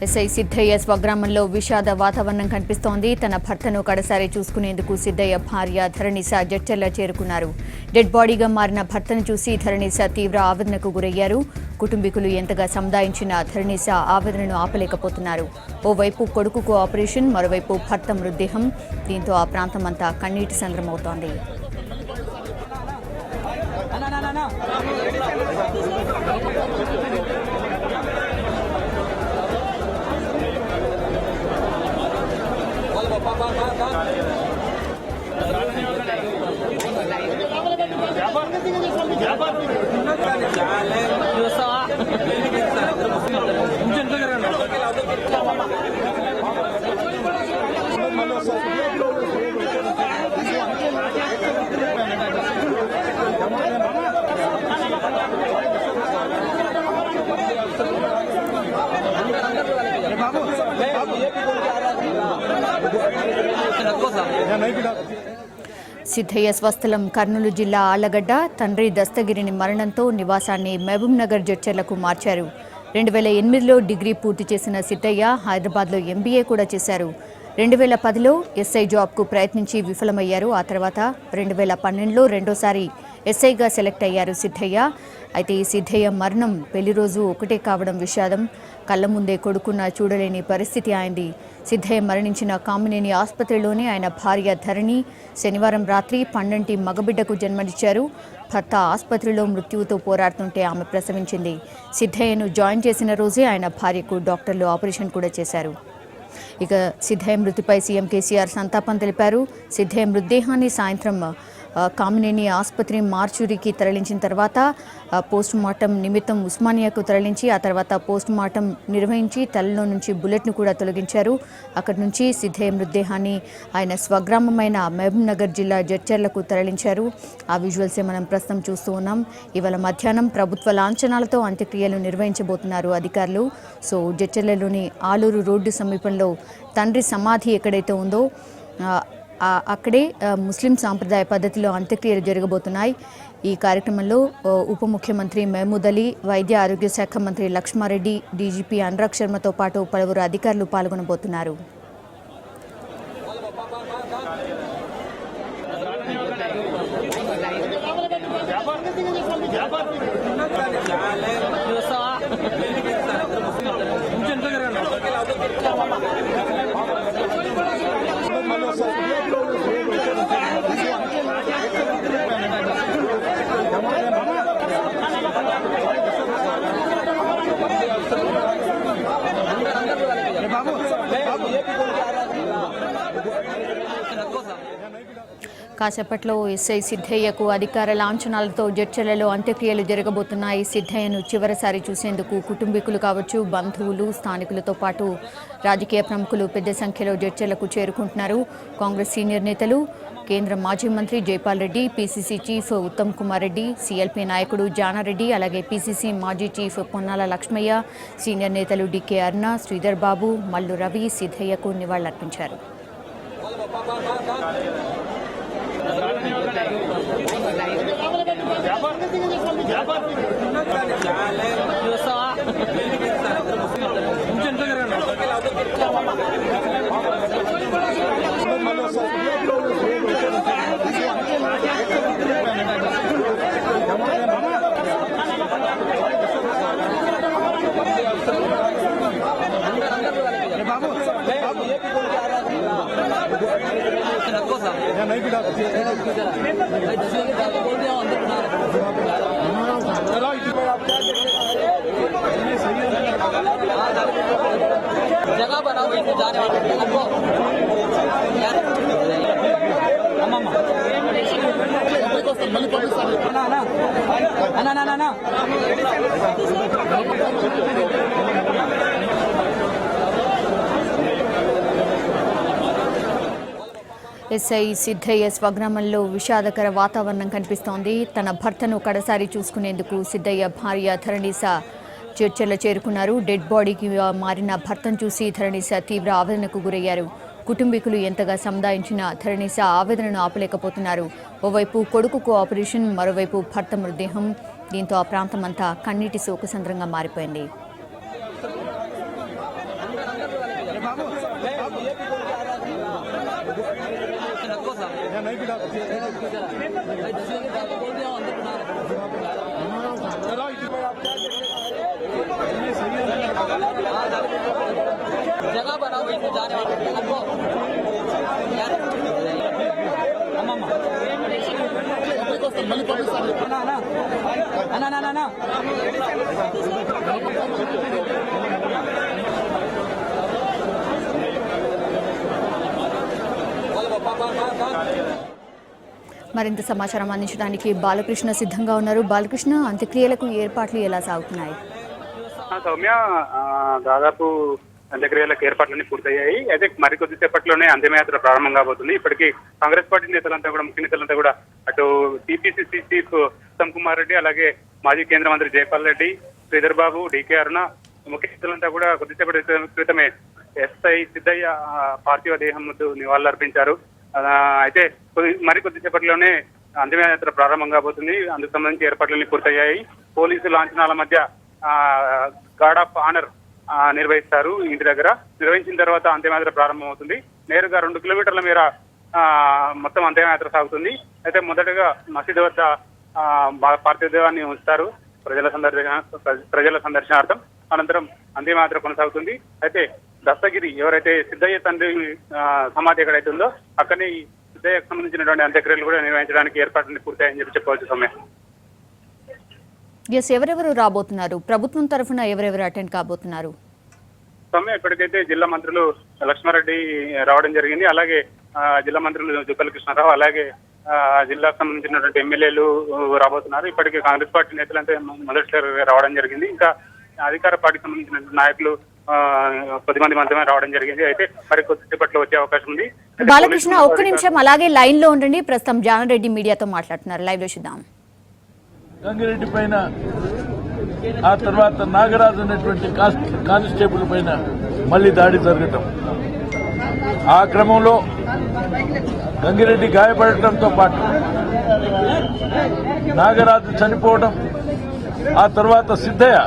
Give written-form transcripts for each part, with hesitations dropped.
SI Siddayya స్వగ్రామంలో విషాద వాతావరణం కనిపిస్తోంది. తన భర్తను కడసారి చూసుకునేందుకు సిద్ధయ్య భార్య ధరణిస జడ్చర్ల చేరుకున్నారు. డెడ్ బాడీగా మారిన భర్తను చూసి ధరణిస తీవ్ర ఆవేదనకు గురయ్యారు. కుటుంబీకులు ఎంతగా సముదాయించిన ధరణిస ఆవేదనను ఆపలేకపోతున్నారు. ఓవైపు కొడుకుకు ఆపరేషన్, మరోవైపు భర్త మృతదేహం. దీంతో ఆ ప్రాంతమంతా కన్నీటి సంద్రమవుతోంది. సిద్ధయ్య స్వస్థలం కర్నూలు జిల్లా ఆళ్లగడ్డ. తండ్రి దస్తగిరిని మరణంతో నివాసాన్ని మహబూబ్నగర్ జడ్చర్లకు మార్చారు. 2008లో డిగ్రీ పూర్తి చేసిన సిద్ధయ్య హైదరాబాద్లో MBA కూడా చేశారు. 2010లో ఎస్ఐ జాబ్కు ప్రయత్నించి విఫలమయ్యారు. ఆ తర్వాత 2012లో రెండోసారి ఎస్ఐగా సెలెక్ట్ అయ్యారు సిద్ధయ్య. అయితే ఈ సిద్ధయ్య మరణం పెళ్లి రోజు ఒకటే కావడం విషాదం. కళ్ల ముందే కొడుకున్న చూడలేని పరిస్థితి ఆయనది. సిద్ధయ్య మరణించిన కామినేని ఆసుపత్రిలోనే ఆయన భార్య ధరణి శనివారం రాత్రి పండంటి మగబిడ్డకు జన్మనిచ్చారు. భర్త ఆసుపత్రిలో మృత్యువుతో పోరాడుతుంటే ఆమె ప్రసవించింది. సిద్ధయ్యను జాయిన్ చేసిన రోజే ఆయన భార్యకు డాక్టర్లు ఆపరేషన్ కూడా చేశారు. ఇక సిద్ధయ్య మృతిపై సీఎం కేసీఆర్ సంతాపం తెలిపారు. సిద్ధయ్య మృతదేహాన్ని సాయంత్రం కామినేని ఆసుపత్రి మార్చురీకి తరలించిన తర్వాత పోస్టుమార్టం నిమిత్తం ఉస్మానియాకు తరలించి ఆ తర్వాత పోస్టుమార్టం నిర్వహించి తలలో నుంచి బుల్లెట్ను కూడా తొలగించారు. అక్కడి నుంచి సిద్ధయ్య మృతదేహాన్ని ఆయన స్వగ్రామమైన మహబూబ్నగర్ జిల్లా జడ్చర్లకు తరలించారు. ఆ విజువల్సే మనం ప్రస్తుతం చూస్తూ ఉన్నాం. ఇవాళ మధ్యాహ్నం ప్రభుత్వ లాంఛనాలతో అంత్యక్రియలు నిర్వహించబోతున్నారు అధికారులు. సో జడ్చర్లలోని ఆలూరు రోడ్డు సమీపంలో తండ్రి సమాధి ఎక్కడైతే ఉందో అక్కడే ముస్లిం సాంప్రదాయ పద్ధతిలో అంత్యక్రియలు జరగబోతున్నాయి. ఈ కార్యక్రమంలో ఉప ముఖ్యమంత్రి మహమూద్ అలీ, వైద్య ఆరోగ్య శాఖ మంత్రి లక్ష్మారెడ్డి, డీజీపీ అనురాగ్ శర్మతో పాటు పలువురు అధికారులు పాల్గొనబోతున్నారు. కాసేపట్లో ఎస్ఐ సిద్ధయ్యకు అధికార లాంఛనాలతో జడ్చర్లలో అంత్యక్రియలు జరగబోతున్నాయి. సిద్ధయ్యను చివరిసారి చూసేందుకు కుటుంబీకులు కావచ్చు, బంధువులు, స్థానికులతో పాటు రాజకీయ ప్రముఖులు పెద్ద సంఖ్యలో జడ్చర్లకు చేరుకుంటున్నారు. కాంగ్రెస్ సీనియర్ నేతలు, కేంద్ర మాజీ మంత్రి Jaipal Reddy, PCC chief Uttam Kumar Reddy, CLP నాయకుడు జానారెడ్డి, అలాగే PCC మాజీ చీఫ్ పొన్నాల లక్ష్మయ్య, సీనియర్ నేతలు DK అరుణ, శ్రీధర్ బాబు, మల్లు రవి సిద్ధయ్యకు నివాళులర్పించారు. जगह बनाओ इनको जाने वाले ఎస్ఐ సిద్ధయ్య స్వగ్రామంలో విషాదకర వాతావరణం కనిపిస్తోంది. తన భర్తను కడసారి చూసుకునేందుకు సిద్ధయ్య భార్య ధరణిస చర్చల చేరుకున్నారు. డెడ్ బాడీకి మారిన భర్తను చూసి ధరణిస తీవ్ర ఆవేదనకు గురయ్యారు. కుటుంబీకులు ఎంతగా సముదాయించిన ధరణిస ఆవేదనను ఆపలేకపోతున్నారు. ఓవైపు కొడుకుకు ఆపరేషన్, మరోవైపు భర్త మృతదేహం. దీంతో ఆ ప్రాంతమంతా కన్నీటి శోకసంద్రంగా మారిపోయింది. साहब भाई 10 की बात बोल दिया अंदर बना जगह बनाओ इनको जाने वाले हमको మరింత సమాచారం అందించడానికి బాలకృష్ణ సిద్ధంగా ఉన్నారు. బాలకృష్ణ, అంత్యక్రియలకు ఏర్పాట్లు ఎలా సాగుతున్నాయి? సౌమ్య, దాదాపు అంత్యక్రియలకు ఏర్పాట్లన్నీ పూర్తయ్యాయి. అయితే మరికొద్దిసేపట్లోనే అంతిమయాత్ర ప్రారంభం కాబోతుంది. ఇప్పటికీ కాంగ్రెస్ పార్టీ నేతలంతా కూడా, ముఖ్య నేతలంతా కూడా అటు టీపీసీసీ చీఫ్ ఉత్తమ్ కుమార్ రెడ్డి, అలాగే మాజీ కేంద్ర మంత్రి జైపాల్ రెడ్డి, శ్రీధర్ బాబు, డీకే అరుణ, ముఖ్య నేతలంతా కూడా కొద్దిసేపటి క్రితమే ఎస్ఐ సిద్ధయ్య పార్థివ దేహం ముందు నివాళులర్పించారు. అయితే కొద్దిసేపట్లోనే అంతిమయాత్ర ప్రారంభం కాబోతుంది. అందుకు సంబంధించి ఏర్పాట్లన్నీ పూర్తయ్యాయి. పోలీసు లాంఛనాల మధ్య గార్డ్ ఆఫ్ ఆనర్ నిర్వహిస్తారు. ఇంటి దగ్గర నిర్వహించిన తర్వాత అంతిమయాత్ర ప్రారంభం అవుతుంది. నేరుగా 2 కిలోమీటర్ల మేర మొత్తం అంతిమయాత్ర సాగుతుంది. అయితే మొదటగా మసీదు వద్ద పార్థివ దేహాన్ని ఉంచుతారు ప్రజల సందర్శనార్థం. అనంతరం అంతిమయాత్ర కొనసాగుతుంది. అయితే దస్తగిరి ఎవరైతే సిద్ధయ్య తండ్రి సమాధి ఎక్కడైతే ఉందో అక్కడనే సిద్ధయ్యకు సంబంధించినటువంటి అంత్యక్రియలు కూడా నిర్వహించడానికి ఏర్పాట్లన్నీ పూర్తయ్యాయని చెప్పవచ్చు. సౌమ్య, ఎవరెవరు రాబోతున్నారు? ప్రభుత్వం తరఫున ఎవరెవరు అటెండ్ కాబోతున్నారు? సౌమ్య, ఇప్పటికైతే జిల్లా మంత్రులు లక్ష్మారెడ్డి రావడం జరిగింది. అలాగే జిల్లా మంత్రులు జుక్కల కృష్ణారావు, అలాగే జిల్లాకు సంబంధించినటువంటి ఎమ్మెల్యేలు రాబోతున్నారు. ఇప్పటికే కాంగ్రెస్ పార్టీ నేతలంతా మొదటిసారి రావడం జరిగింది. ఇంకా అధికార పార్టీకి సంబంధించిన నాయకులు 10 మంది మాత్రమే రావడం జరిగింది. అయితే మరి కొద్దిసేపట్లో వచ్చే అవకాశం ఉంది. బాలకృష్ణ, ఒక్క నిమిషం అలాగే లైన్ లో ఉండండి. ప్రస్తుతం జానారెడ్డి మీడియాతో మాట్లాడుతున్నారు. లైవ్ లో చూద్దాం. గంగిరెడ్డి పైన, ఆ తర్వాత నాగరాజు అనేటువంటి కానిస్టేబుల్ పైన మళ్లీ దాడి జరగటం, ఆ క్రమంలో గంగిరెడ్డి గాయపడటంతో పాటు నాగరాజు చనిపోవడం, ఆ తర్వాత సిద్ధయ్య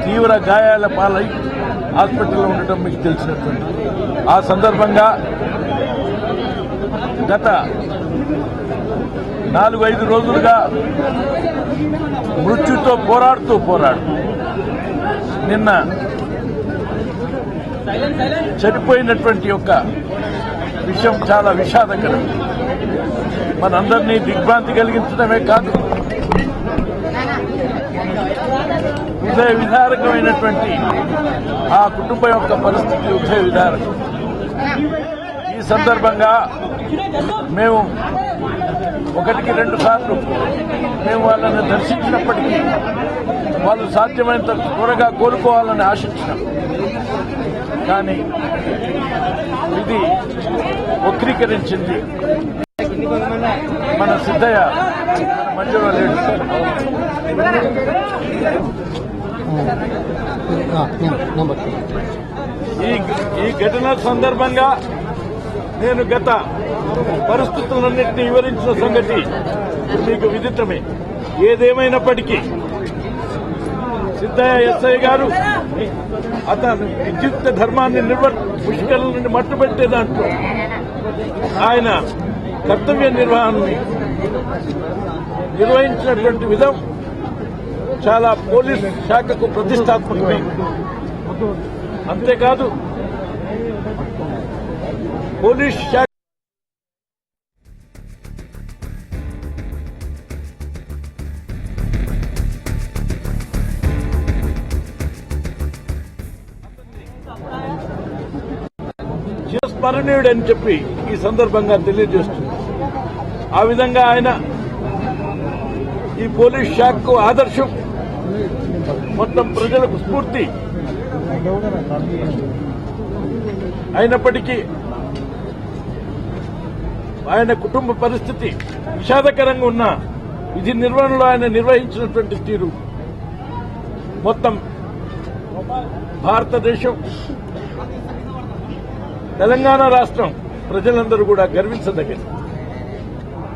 తీవ్ర గాయాల పాలై హాస్పిటల్లో ఉండటం మీకు తెలిసినటువంటి. ఆ సందర్భంగా గత 4-5 రోజులుగా మృత్యుతో పోరాడుతూ నిన్న చనిపోయినటువంటి యొక్క విషయం చాలా విషాదకరం. మనందరినీ దిగ్భ్రాంతి కలిగించడమే కాదు, హృదయ విదారకమైనటువంటి ఆ కుటుంబం యొక్క పరిస్థితి హృదయ విదారకం. ఈ సందర్భంగా మేము 1-2 సార్లు మేము వాళ్ళని దర్శించినప్పటికీ వాళ్ళు సాధ్యమైనంత త్వరగా కోలుకోవాలని ఆశించినాం. కానీ ఇది వక్రీకరించింది. మన సిద్ధయ్య మధ్యలో లేడు. ఈ ఘటన సందర్భంగా నేను గత పరిస్థితులన్నింటినీ వివరించిన సంగతి మీకు విదితమే. ఏదేమైనప్పటికీ సిద్ధయ్య ఎస్ఐ గారు అతను విద్యుక్త ధర్మాన్ని పుష్కరుల నుండి మట్టుబెట్టే దాంట్లో ఆయన కర్తవ్య నిర్వహణని నిర్వహించినటువంటి విధం చాలా పోలీస్ శాఖకు ప్రతిష్టాత్మకమైంది. అంతేకాదు, పోలీస్ శాఖ చిరస్మరణీయుడు అని చెప్పి ఈ సందర్భంగా తెలియజేస్తుంది. ఆ విధంగా ఆయన ఈ పోలీస్ శాఖకు ఆదర్శం, మొత్తం ప్రజలకు స్ఫూర్తి. అయినప్పటికీ ఆయన కుటుంబ పరిస్థితి విషాదకరంగా ఉన్న విధి నిర్వహణలో ఆయన నిర్వహించినటువంటి తీరు మొత్తం భారతదేశం, తెలంగాణ రాష్ట్రం ప్రజలందరూ కూడా గర్వించదగ్గది.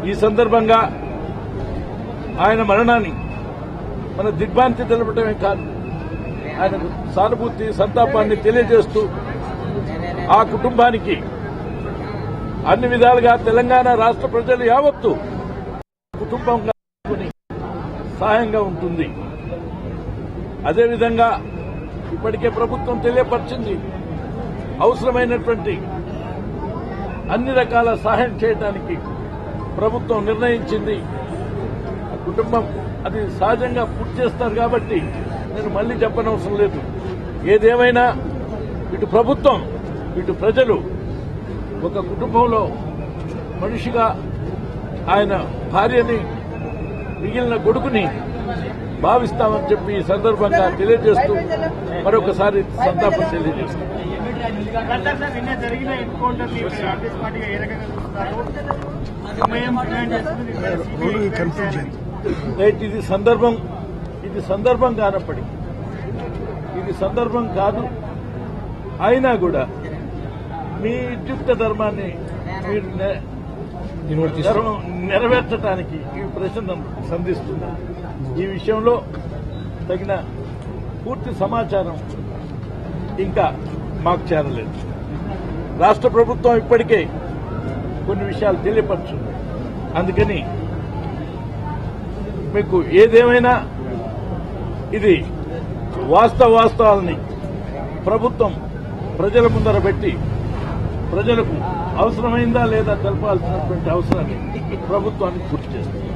ఈ సందర్భంగా ఆయన మరణాన్ని మన దిగ్భ్రాంతి తెలపడమే కాదు, ఆయన సానుభూతి సంతాపాన్ని తెలియజేస్తూ ఆ కుటుంబానికి అన్ని విధాలుగా తెలంగాణ రాష్ట్ర ప్రజలు యావత్తు కుటుంబంగా సహాయంగా ఉంటుంది. అదేవిధంగా ఇప్పటికే ప్రభుత్వం తెలియపరిచింది అవసరమైనటువంటి అన్ని రకాల సహాయం చేయడానికి ప్రభుత్వం నిర్ణయించింది. కుటుంబం అది సహజంగా పూర్తి చేస్తారు కాబట్టి నేను మళ్లీ చెప్పనవసరం లేదు. ఏదేమైనా ఇటు ప్రభుత్వం ఇటు ప్రజలు ఒక కుటుంబంలో మనిషిగా ఆయన భార్యని మిగిలిన కొడుకుని భావిస్తామని చెప్పి ఈ సందర్భంగా తెలియజేస్తూ మరొకసారి సంతాపం తెలియజేస్తాం. నిన్న జరిగిన ఎన్కౌంటర్ కాంగ్రెస్ పార్టీ ఏ రకంగా చూస్తారు? సమయం డిమాండ్ చేస్తుంది. రైట్, ఇది సందర్భం కానప్పటికీ ఇది సందర్భం కాదు. అయినా కూడా మీ విద్యుక్త ధర్మాన్ని మీరు నెరవేర్చడానికి ఈ ప్రశ్న సంధిస్తున్నారు. ఈ విషయంలో తగిన పూర్తి సమాచారం ఇంకా మాకు చేరలేదు. రాష్ట్ర ప్రభుత్వం ఇప్పటికే కొన్ని విషయాలు తెలియపరుచుంది. అందుకని మీకు ఏదేమైనా ఇది వాస్తవాల్ని ప్రభుత్వం ప్రజల ముందర పెట్టి ప్రజలకు అవసరమైందా లేదా తెలపాల్సినటువంటి అవసరాన్ని ప్రభుత్వానికి గుర్తు చేస్తుంది.